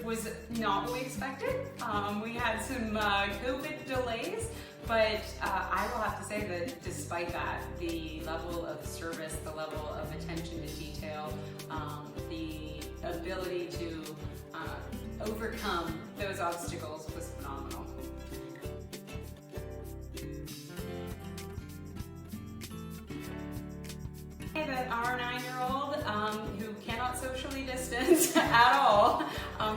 was not what we expected. We had some COVID delays, but I will have to say that despite that, the level of service, the level of attention to detail, the ability to overcome those obstacles was phenomenal. That our 9-year-old, who cannot socially distance at all,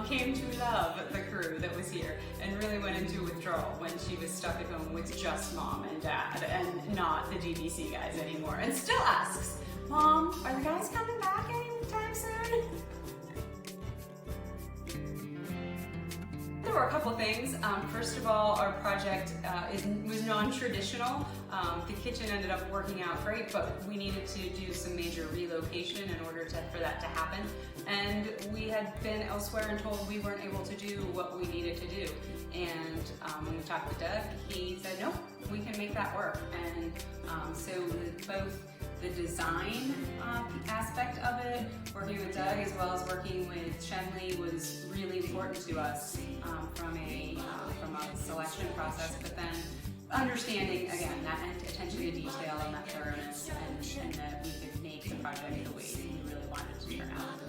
came to love the crew that was here and really went into withdrawal when she was stuck at home with just mom and dad and not the GBC guys anymore, and still asks, "Mom, are the guys coming back anytime soon?" There were a couple things. First of all, our project was non-traditional. The kitchen ended up working out great, but we needed to do some major relocation in order for that to happen. And we had been elsewhere and told we weren't able to do what we needed to do. And when we talked with Doug, he said, "Nope, we can make that work." And so both the design aspect of it, working with Doug as well as working with Shenley, was really important to us from a selection process, but then understanding, again, that attention to detail and that thoroughness, and that we could make the project the way we really wanted it to turn out.